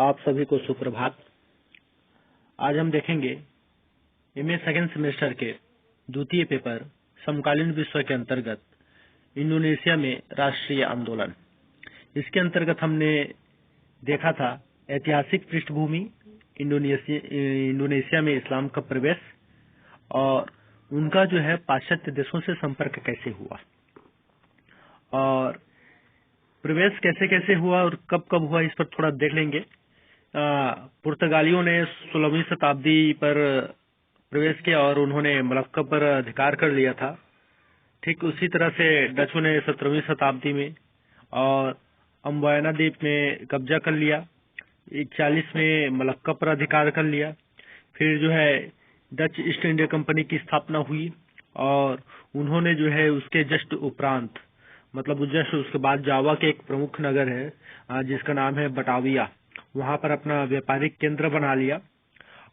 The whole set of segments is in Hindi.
आप सभी को सुप्रभात। आज हम देखेंगे एमए सेकेंड सेमेस्टर के द्वितीय पेपर समकालीन विश्व के अंतर्गत इंडोनेशिया में राष्ट्रीय आंदोलन। इसके अंतर्गत हमने देखा था ऐतिहासिक पृष्ठभूमि, इंडोनेशिया में इस्लाम का प्रवेश और उनका जो है पाश्चात्य देशों से संपर्क कैसे हुआ और प्रवेश कैसे कैसे हुआ और कब कब हुआ, इस पर थोड़ा देख लेंगे। पुर्तगालियों ने 16वीं शताब्दी पर प्रवेश किया और उन्होंने मलक्का पर अधिकार कर लिया था। ठीक उसी तरह से डचों ने 17वीं शताब्दी में और अम्बायना द्वीप में कब्जा कर लिया। 41 में मलक्का पर अधिकार कर लिया। फिर जो है डच ईस्ट इंडिया कंपनी की स्थापना हुई और उन्होंने जो है उसके जस्ट उपरांत मतलब जस्ट उसके बाद जावा के एक प्रमुख नगर है जिसका नाम है बटाविया, वहां पर अपना व्यापारिक केंद्र बना लिया।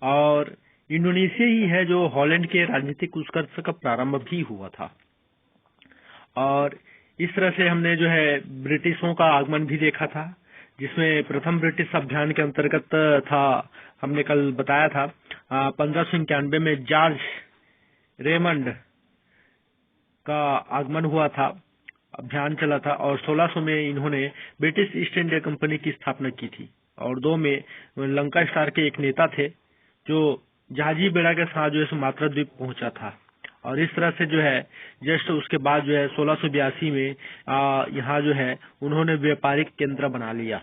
और इंडोनेशिया ही है जो हॉलैंड के राजनीतिक उत्कर्ष का प्रारंभ भी हुआ था। और इस तरह से हमने जो है ब्रिटिशों का आगमन भी देखा था, जिसमें प्रथम ब्रिटिश अभियान के अंतर्गत था, हमने कल बताया था 1591 में जॉर्ज रेमंड का आगमन हुआ था, अभियान चला था और 1600 में इन्होंने ब्रिटिश ईस्ट इंडिया कंपनी की स्थापना की थी। और 2 में लंका स्टार के एक नेता थे जो जहाजी बेड़ा के साथ जो है सुमात्रा द्वीप पहुंचा था। और इस तरह से जो है जस्ट उसके बाद जो है 1682 में यहाँ जो है उन्होंने व्यापारिक केंद्र बना लिया।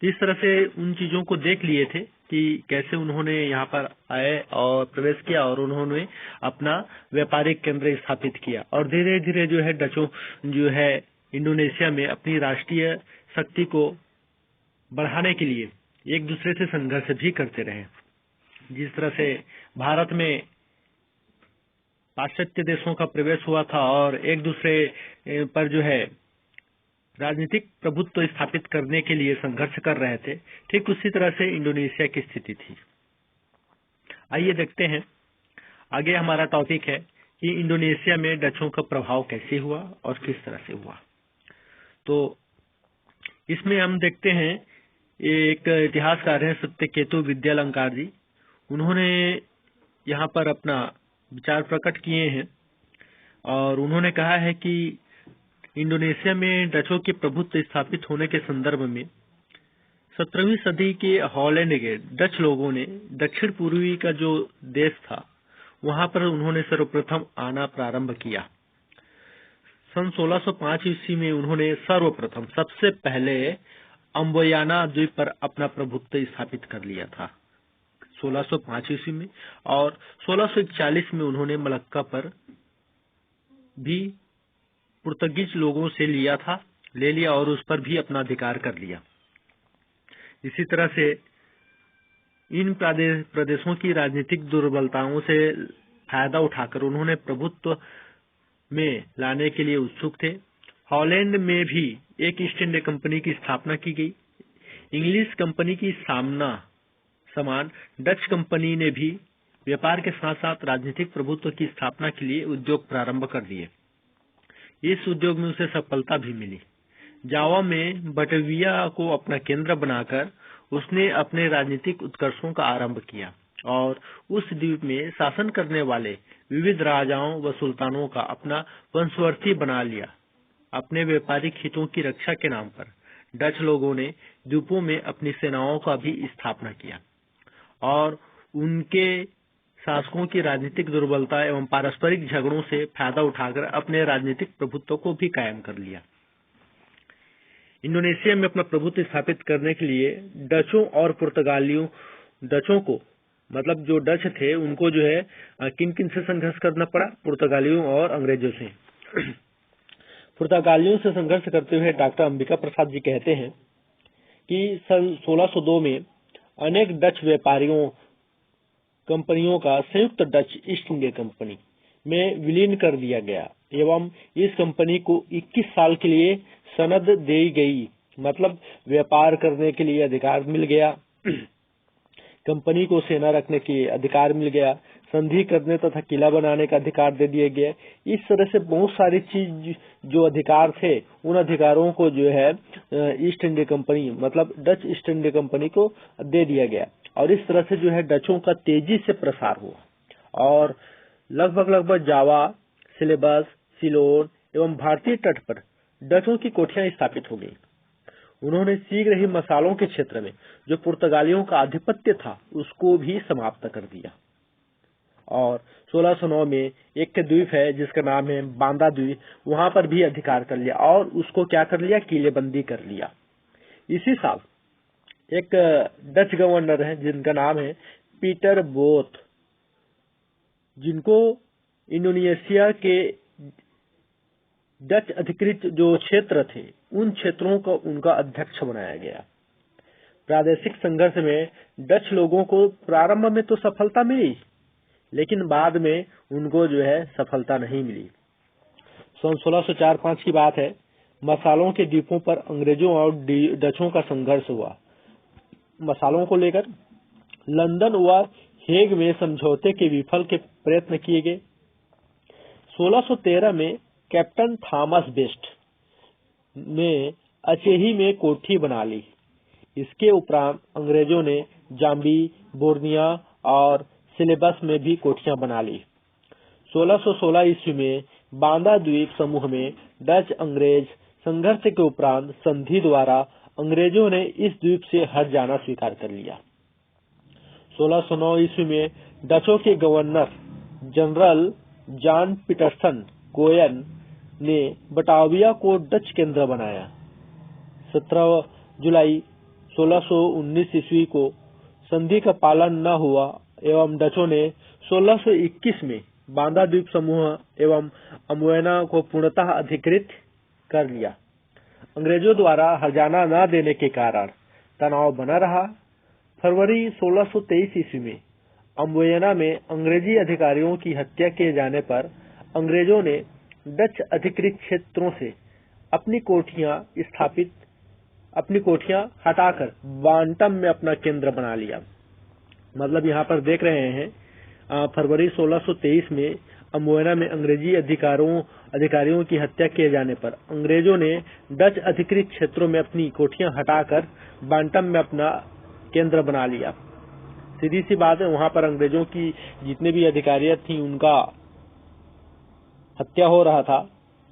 तो इस तरह से उन चीजों को देख लिए थे कि कैसे उन्होंने यहाँ पर आए और प्रवेश किया और उन्होंने अपना व्यापारिक केंद्र स्थापित किया। और धीरे धीरे जो है डचों जो है इंडोनेशिया में अपनी राष्ट्रीय शक्ति को बढ़ाने के लिए एक दूसरे से संघर्ष भी करते रहे। जिस तरह से भारत में पाश्चात्य देशों का प्रवेश हुआ था और एक दूसरे पर जो है राजनीतिक प्रभुत्व स्थापित करने के लिए संघर्ष कर रहे थे, ठीक उसी तरह से इंडोनेशिया की स्थिति थी। आइए देखते हैं, आगे हमारा टॉपिक है कि इंडोनेशिया में डचों का प्रभाव कैसे हुआ और किस तरह से हुआ। तो इसमें हम देखते हैं एक इतिहासकार हैं सत्यकेतु विद्यालंकार जी, उन्होंने यहाँ पर अपना विचार प्रकट किए हैं और उन्होंने कहा है कि इंडोनेशिया में डचों के प्रभुत्व स्थापित होने के संदर्भ में 17वीं सदी के हॉलैंड के डच लोगों ने दक्षिण पूर्वी का जो देश था वहां पर उन्होंने सर्वप्रथम आना प्रारंभ किया। सन 1605 ईस्वी में उन्होंने सर्वप्रथम सबसे पहले अम्बायाना द्वीप पर अपना प्रभुत्व स्थापित कर लिया था 1605 ईस्वी में। और 1641 में उन्होंने मलक्का पर भी पुर्तगीज लोगों से ले लिया और उस पर भी अपना अधिकार कर लिया। इसी तरह से इन प्रदेशों की राजनीतिक दुर्बलताओं से फायदा उठाकर उन्होंने प्रभुत्व में लाने के लिए उत्सुक थे। हॉलैंड में भी एक ईस्ट इंडिया कंपनी की स्थापना की गई। इंग्लिश कंपनी की समान डच कंपनी ने भी व्यापार के साथ साथ राजनीतिक प्रभुत्व की स्थापना के लिए उद्योग प्रारंभ कर दिए। इस उद्योग में उसे सफलता भी मिली। जावा में बटाविया को अपना केंद्र बनाकर उसने अपने राजनीतिक उत्कर्षों का आरंभ किया और उस द्वीप में शासन करने वाले विविध राजाओं व सुल्तानों का अपना वंशवर्ती बना लिया। अपने व्यापारिक हितों की रक्षा के नाम पर डच लोगों ने द्वीपों में अपनी सेनाओं का भी स्थापना किया और उनके शासकों की राजनीतिक दुर्बलता एवं पारस्परिक झगड़ों से फायदा उठाकर अपने राजनीतिक प्रभुत्व को भी कायम कर लिया। इंडोनेशिया में अपना प्रभुत्व स्थापित करने के लिए डचों और पुर्तगालियों, डचों को मतलब जो डच थे उनको जो है किन किन से संघर्ष करना पड़ा, पुर्तगालियों और अंग्रेजों से। पुर्तगालियों से संघर्ष करते हुए डॉक्टर अंबिका प्रसाद जी कहते हैं कि सन 1602 में अनेक डच व्यापारियों कंपनियों का संयुक्त डच ईस्ट इंडिया कंपनी में विलीन कर दिया गया एवं इस कंपनी को 21 साल के लिए सनद दी गई, मतलब व्यापार करने के लिए अधिकार मिल गया, कंपनी को सेना रखने के अधिकार मिल गया, संधि करने तथा किला बनाने का अधिकार दे दिया गया। इस तरह से बहुत सारी चीज जो अधिकार थे उन अधिकारों को जो है ईस्ट इंडिया कंपनी मतलब डच ईस्ट इंडिया कंपनी को दे दिया गया और इस तरह से जो है डचों का तेजी से प्रसार हुआ और लगभग जावा, सिलेबस, सिलोन एवं भारतीय तट पर डचों की कोठियां स्थापित हो गई। उन्होंने शीघ्र ही मसालों के क्षेत्र में जो पुर्तगालियों का आधिपत्य था उसको भी समाप्त कर दिया और 1609 में एक द्वीप है जिसका नाम है बांदा द्वीप, वहां पर भी अधिकार कर लिया और उसको क्या कर लिया, किलेबंदी कर लिया। इसी साल एक डच गवर्नर है जिनका नाम है पीटर बोथ, जिनको इंडोनेशिया के डच अधिकृत जो क्षेत्र थे उन क्षेत्रों को उनका अध्यक्ष बनाया गया। प्रादेशिक संघर्ष में डच लोगों को प्रारंभ में तो सफलता मिली लेकिन बाद में उनको जो है सफलता नहीं मिली। सन 1604-5 की बात है। मसालों के द्वीपों पर अंग्रेजों और डचों का संघर्ष हुआ। मसालों को लेकर लंदन व हेग में समझौते के विफल के प्रयत्न किए गए। 1613 में कैप्टन थॉमस बेस्ट ने अचेही में कोठी बना ली। इसके उपरांत अंग्रेजों ने जाम्बी, बोर्निया और सिलेबस में भी कोठियां बना ली। 1616 ईस्वी में बांदा द्वीप समूह में डच अंग्रेज संघर्ष के उपरांत संधि द्वारा अंग्रेजों ने इस द्वीप से हट जाना स्वीकार कर लिया। 1609 ईस्वी में डचों के governor general John Peterson Coen ने बटाविया को डच केंद्र बनाया। 17 जुलाई 1619 ईस्वी को संधि का पालन न हुआ एवं डचों ने 1621 में बांदा द्वीप समूह एवं अम्बुएना को पूर्णतः अधिकृत कर लिया। अंग्रेजों द्वारा हर्जाना न देने के कारण तनाव बना रहा। फरवरी 1623 ईस्वी में अम्बुएना में अंग्रेजी अधिकारियों की हत्या किए जाने पर अंग्रेजों ने डच अधिकृत क्षेत्रों से अपनी कोठियां हटाकर बांटम में अपना केंद्र बना लिया। मतलब यहाँ पर देख रहे हैं फरवरी 1623 में अम्बुएना में अंग्रेजी अधिकारियों की हत्या किए जाने पर अंग्रेजों ने डच अधिकृत क्षेत्रों में अपनी कोठियां हटाकर बांटम में अपना केंद्र बना लिया। सीधी सी बात है, वहां पर अंग्रेजों की जितने भी अधिकारियां थी उनका हत्या हो रहा था,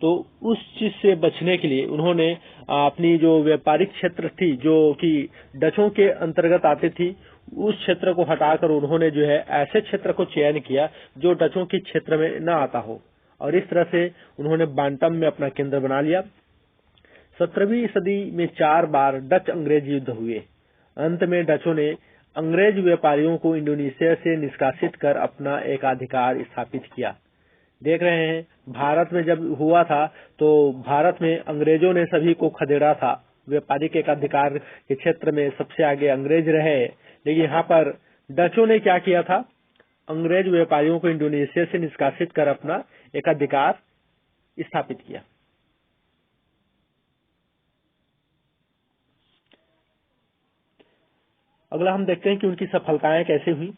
तो उस चीज से बचने के लिए उन्होंने अपनी जो व्यापारिक क्षेत्र थी जो कि डचों के अंतर्गत आती थी उस क्षेत्र को हटाकर उन्होंने जो है ऐसे क्षेत्र को चयन किया जो डचों के क्षेत्र में न आता हो और इस तरह से उन्होंने बांटम में अपना केंद्र बना लिया। 17वीं सदी में 4 बार डच अंग्रेज युद्ध हुए। अंत में डचों ने अंग्रेज व्यापारियों को इंडोनेशिया से निष्कासित कर अपना एकाधिकार स्थापित किया। देख रहे हैं भारत में जब हुआ था तो भारत में अंग्रेजों ने सभी को खदेड़ा था। व्यापारिक एकाधिकार के क्षेत्र में सबसे आगे अंग्रेज रहे, लेकिन यहाँ पर डचों ने क्या किया था, अंग्रेज व्यापारियों को इंडोनेशिया से निष्कासित कर अपना एकाधिकार स्थापित किया। अगला हम देखते हैं कि उनकी सफलताएं कैसे हुई।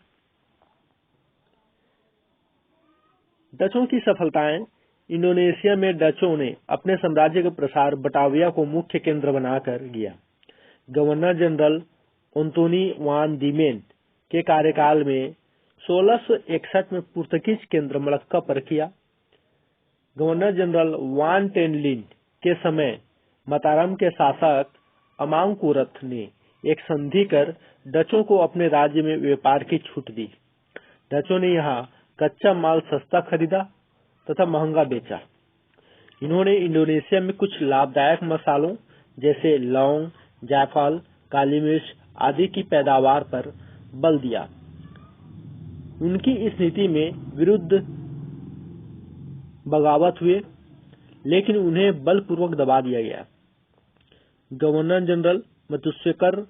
डचों की सफलताएं। इंडोनेशिया में डचों ने अपने साम्राज्य का प्रसार बटाविया को मुख्य केंद्र बनाकर किया। गवर्नर जनरल एंटोनी वान दीमेन के कार्यकाल में 1661 में पुर्तगीज केंद्र मलक्का पर किया। गवर्नर जनरल वान टेनलिन के समय मतारम के शासक अमांकुरथ ने एक संधि कर डचों को अपने राज्य में व्यापार की छूट दी। डचों ने यहाँ कच्चा माल सस्ता खरीदा तथा महंगा बेचा। इन्होंने इंडोनेशिया में कुछ लाभदायक मसालों जैसे लौंग, जायफल, काली मिर्च आदि की पैदावार पर बल दिया। उनकी इस नीति में विरुद्ध बगावत हुए, लेकिन उन्हें बलपूर्वक दबा दिया गया। गवर्नर जनरल मतुस्सेकर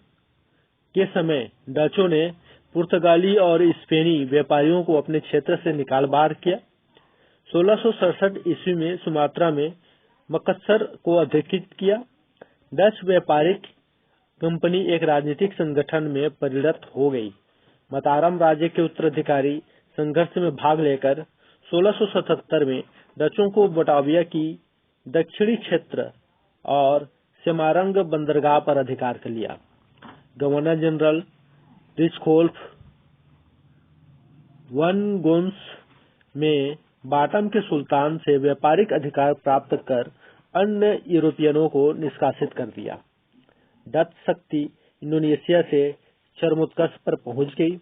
के समय डचों ने पुर्तगाली और स्पेनी व्यापारियों को अपने क्षेत्र से निकाल बाहर किया। 1667 ईस्वी में सुमात्रा में मकस्सर को अधिकृत किया। डच व्यापारिक कंपनी एक राजनीतिक संगठन में परिणत हो गई। मतारम राज्य के उत्तराधिकारी संघर्ष में भाग लेकर 1677 में डचों को बटाविया की दक्षिणी क्षेत्र और सेमारंग बंदरगाह पर अधिकार कर लिया। गवर्नर जनरल रिचकोल्फ वन गोन्स में बाटम के सुल्तान से व्यापारिक अधिकार प्राप्त कर अन्य यूरोपियनों को निष्कासित कर दिया। डच शक्ति इंडोनेशिया से चरमोत्कर्ष पर पहुंच गई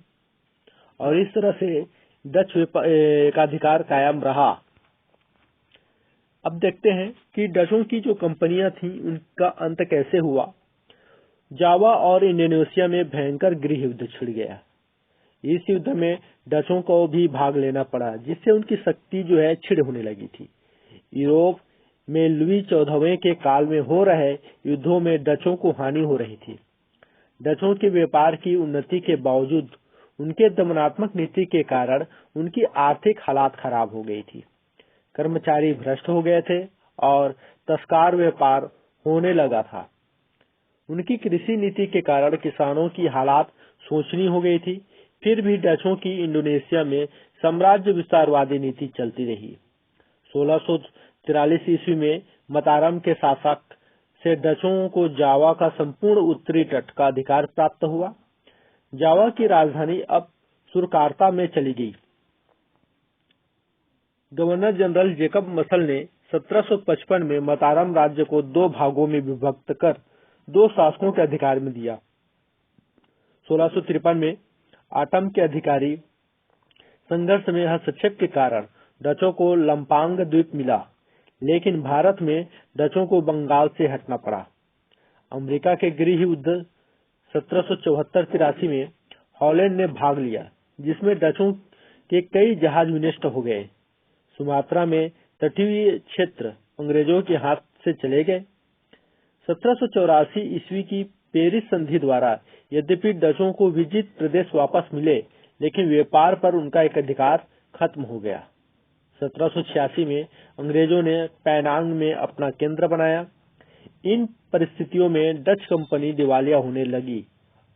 और इस तरह से डच एकाधिकार कायम रहा। अब देखते हैं कि डचों की जो कंपनियां थीं उनका अंत कैसे हुआ। जावा और इंडोनेशिया में भयंकर गृह युद्ध छिड़ गया। इस युद्ध में डचों को भी भाग लेना पड़ा, जिससे उनकी शक्ति जो है क्षीण होने लगी थी। यूरोप में लुई 14वें के काल में हो रहे युद्धों में डचों को हानि हो रही थी। डचों के व्यापार की उन्नति के बावजूद उनके दमनात्मक नीति के कारण उनकी आर्थिक हालात खराब हो गई थी। कर्मचारी भ्रष्ट हो गए थे और तस्कार व्यापार होने लगा था। उनकी कृषि नीति के कारण किसानों की हालात शोचनीय हो गई थी। फिर भी डचों की इंडोनेशिया में साम्राज्य विस्तारवादी नीति चलती रही। 1643 ईस्वी में मतारम के शासक से डचों को जावा का संपूर्ण उत्तरी तट का अधिकार प्राप्त हुआ। जावा की राजधानी अब सुरकार्ता में चली गई। गवर्नर जनरल जेकब मसल ने 1755 में मतारम राज्य को 2 भागों में विभक्त कर 2 शासकों के अधिकार में दिया। 1653 में आटम के अधिकारी संघर्ष में हस्तक्षेप के कारण डचों को लंपांग द्वीप मिला, लेकिन भारत में डचों को बंगाल से हटना पड़ा। अमेरिका के गृह युद्ध 1774-83 में हॉलैंड ने भाग लिया, जिसमें डचों के कई जहाज विनष्ट हो गए। सुमात्रा में तटीय क्षेत्र अंग्रेजों के हाथ से चले गए। 1784 ईस्वी की पेरिस संधि द्वारा यद्यपि डचों को विजित प्रदेश वापस मिले, लेकिन व्यापार पर उनका एक अधिकार खत्म हो गया। 1786 में अंग्रेजों ने पेनांग में अपना केंद्र बनाया। इन परिस्थितियों में डच कंपनी दिवालिया होने लगी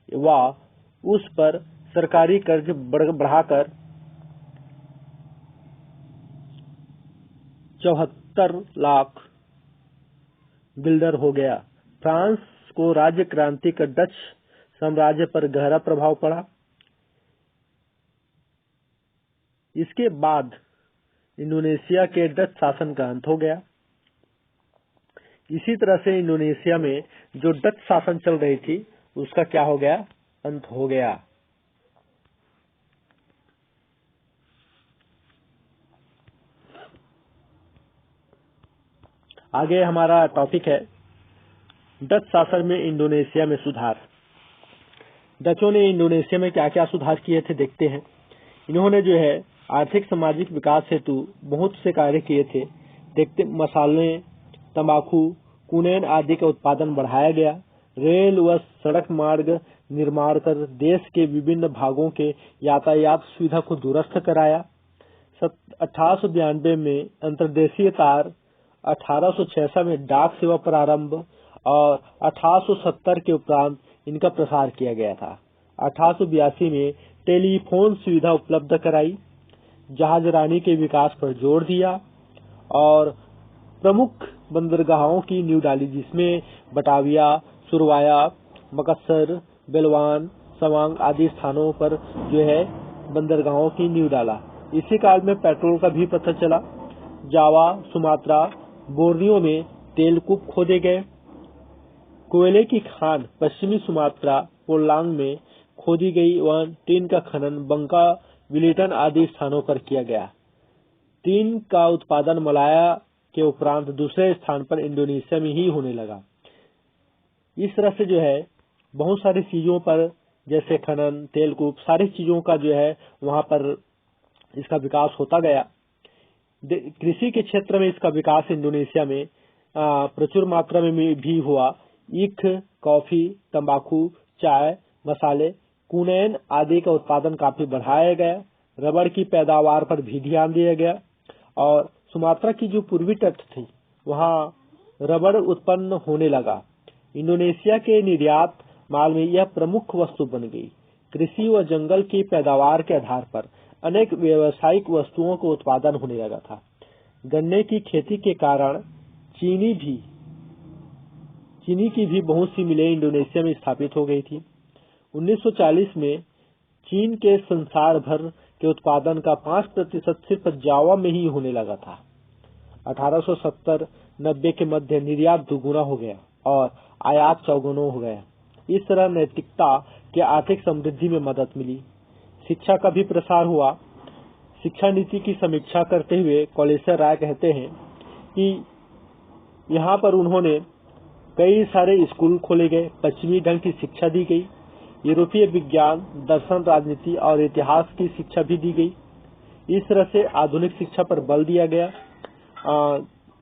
व उस पर सरकारी कर्ज बढ़ाकर 74 लाख गिल्डर हो गया। फ्रांस को राज्य क्रांति का डच साम्राज्य पर गहरा प्रभाव पड़ा। इसके बाद इंडोनेशिया के डच शासन का अंत हो गया। इसी तरह से इंडोनेशिया में जो डच शासन चल रही थी उसका क्या हो गया, अंत हो गया। आगे हमारा टॉपिक है डच शासन में इंडोनेशिया में सुधार। डचों ने इंडोनेशिया में क्या क्या सुधार किए थे देखते हैं। इन्होंने जो है आर्थिक सामाजिक विकास हेतु बहुत से कार्य किए थे। देखते मसाले, तंबाकू, कुनैन आदि का उत्पादन बढ़ाया गया। रेल व सड़क मार्ग निर्माण कर देश के विभिन्न भागों के यातायात सुविधा को दुरुस्त कराया। 1892 में अंतर्देशीय तार, 1866 में डाक सेवा प्रारंभ और 1870 के उपरांत इनका प्रसार किया गया था। 1882 में टेलीफोन सुविधा उपलब्ध कराई, जहाजरानी के विकास पर जोर दिया और प्रमुख बंदरगाहों की नींव डाली, जिसमें बटाविया, सुरवाया, मकस्सर, बेलवान, सवांग आदि स्थानों पर जो है बंदरगाहों की नींव डाला। इसी काल में पेट्रोल का भी पता चला। जावा, सुमात्रा, बोर्नियो में तेल कूप खोदे गए। कोयले की खान पश्चिमी सुमात्रा, पोलांग में खोदी गई व टीन का खनन बंका, विलिटन आदि स्थानों पर किया गया। टीन का उत्पादन मलाया के उपरांत दूसरे स्थान पर इंडोनेशिया में ही होने लगा। इस तरह से जो है बहुत सारी चीजों पर जैसे खनन, तेलकूप, सारी चीजों का जो है वहां पर इसका विकास होता गया। कृषि के क्षेत्र में इसका विकास इंडोनेशिया में प्रचुर मात्रा में भी हुआ। ईख, कॉफी, तंबाकू, चाय, मसाले, कुनैन आदि का उत्पादन काफी बढ़ाया गया। रबड़ की पैदावार पर भी ध्यान दिया गया और सुमात्रा की जो पूर्वी तट थी वहां रबड़ उत्पन्न होने लगा। इंडोनेशिया के निर्यात माल में यह प्रमुख वस्तु बन गई। कृषि व जंगल की पैदावार के आधार पर अनेक व्यावसायिक वस्तुओं का उत्पादन होने लगा था। गन्ने की खेती के कारण चीनी की भी बहुत सी मिलें इंडोनेशिया में स्थापित हो गई थी। 1940 में चीन के संसार भर के उत्पादन का 5% सिर्फ जावा में ही होने लगा था। 1870-90 के मध्य निर्यात दुगुना हो गया और आयात चौगुना हो गया। इस तरह नैतिकता के आर्थिक समृद्धि में मदद मिली। शिक्षा का भी प्रसार हुआ। शिक्षा नीति की समीक्षा करते हुए कॉलेसर राय कहते हैं कि यहाँ पर उन्होंने कई सारे स्कूल खोले गए, पश्चिमी ढंग की शिक्षा दी गई, यूरोपीय विज्ञान, दर्शन, राजनीति और इतिहास की शिक्षा भी दी गई। इस तरह से आधुनिक शिक्षा पर बल दिया गया।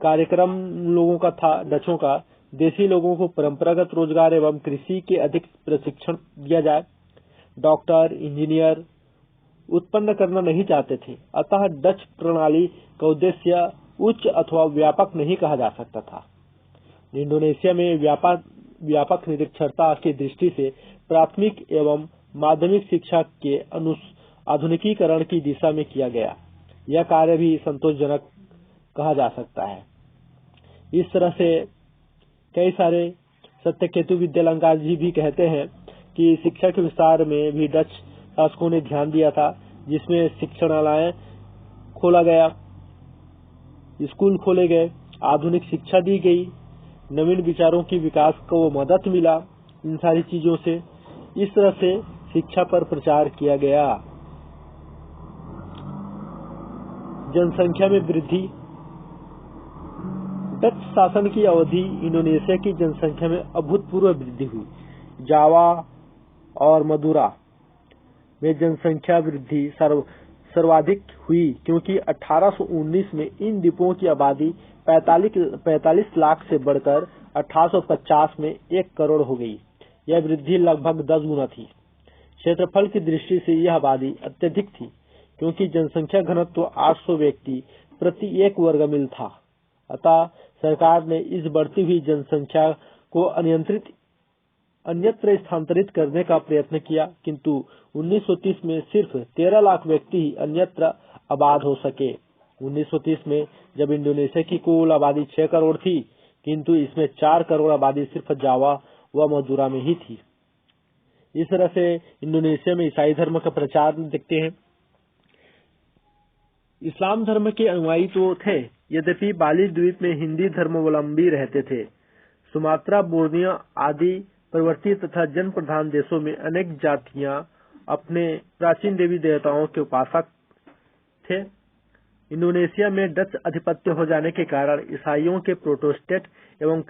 कार्यक्रम लोगों का था, डचों का, देशी लोगों को परंपरागत रोजगार एवं कृषि के अधिक प्रशिक्षण दिया जाए। डॉक्टर, इंजीनियर उत्पन्न करना नहीं चाहते थे, अतः डच प्रणाली का उद्देश्य उच्च अथवा व्यापक नहीं कहा जा सकता था। इंडोनेशिया में व्यापक निरक्षरता की दृष्टि से प्राथमिक एवं माध्यमिक शिक्षा के आधुनिकीकरण की दिशा में किया गया। यह कार्य भी संतोषजनक कहा जा सकता है। इस तरह से कई सारे सत्यकेतु विद्यालंकार जी भी कहते हैं कि शिक्षा के विस्तार में भी डच शासकों ने ध्यान दिया था, जिसमें शिक्षणालय खोला गया, स्कूल खोले गए, आधुनिक शिक्षा दी गई, नवीन विचारों की विकास को मदद मिला। इन सारी चीजों से इस तरह से शिक्षा पर प्रचार किया गया। जनसंख्या में वृद्धि। डच शासन की अवधि इंडोनेशिया की जनसंख्या में अभूतपूर्व वृद्धि हुई। जावा और मदुरा में जनसंख्या वृद्धि सर्वाधिक हुई, क्योंकि 1819 में इन द्वीपों की आबादी 45 लाख से बढ़कर 1850 में 1 करोड़ हो गई। यह वृद्धि लगभग 10 गुना थी। क्षेत्रफल की दृष्टि से यह आबादी अत्यधिक थी, क्योंकि जनसंख्या घनत्व 800 व्यक्ति प्रति 1 वर्ग मील था। अतः सरकार ने इस बढ़ती हुई जनसंख्या को अन्यत्र स्थानांतरित करने का प्रयत्न किया, किंतु 1930 में सिर्फ 13 लाख व्यक्ति ही अन्यत्र आबाद हो सके। 1930 में जब इंडोनेशिया की कुल आबादी 6 करोड़ थी, किंतु इसमें 4 करोड़ आबादी सिर्फ जावा व मदुरा में ही थी। इस तरह से इंडोनेशिया में ईसाई धर्म का प्रचार देखते हैं। इस्लाम धर्म के अनुयायी तो थे, यद्यपि बाली द्वीप में हिंदी धर्मावलंबी रहते थे। सुमात्रा, बोर्नियो आदि प्रवर्ती तथा जन प्रधान देशों में अनेक जातियां अपने प्राचीन देवी देवताओं के उपासक थे। इंडोनेशिया में डच आधिपत्य हो जाने के कारण ईसाइयों के प्रोटेस्टेंट एवं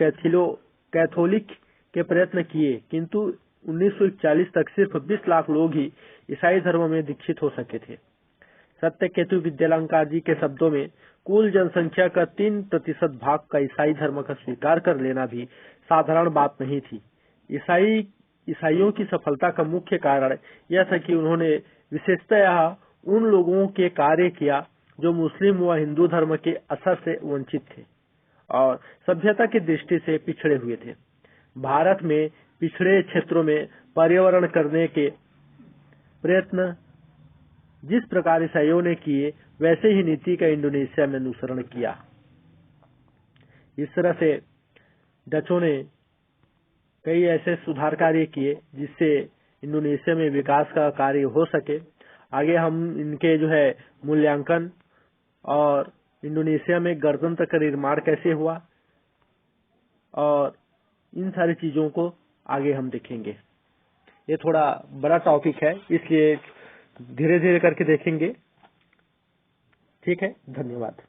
कैथोलिक के प्रयत्न किए, किंतु 1941 तक सिर्फ 20 लाख लोग ही ईसाई धर्म में दीक्षित हो सके थे। सत्यकेतु विद्यालंकार जी के शब्दों में कुल जनसंख्या का 3% भाग का ईसाई धर्म का स्वीकार कर लेना भी साधारण बात नहीं थी। ईसाइयों की सफलता का मुख्य कारण यह था कि उन्होंने विशेषतः उन लोगों के कार्य किया जो मुस्लिम व हिंदू धर्म के असर से वंचित थे और सभ्यता की दृष्टि से पिछड़े हुए थे। भारत में पिछड़े क्षेत्रों में पर्यावरण करने के प्रयत्न जिस प्रकार ईसाइयों ने किए, वैसे ही नीति का इंडोनेशिया में अनुसरण किया। इस तरह से डचों ने कई ऐसे सुधार कार्य किए जिससे इंडोनेशिया में विकास का कार्य हो सके। आगे हम इनके मूल्यांकन और इंडोनेशिया में गणतंत्र का निर्माण कैसे हुआ और इन सारी चीजों को आगे हम देखेंगे। ये थोड़ा बड़ा टॉपिक है, इसलिए धीरे धीरे करके देखेंगे। ठीक है, धन्यवाद।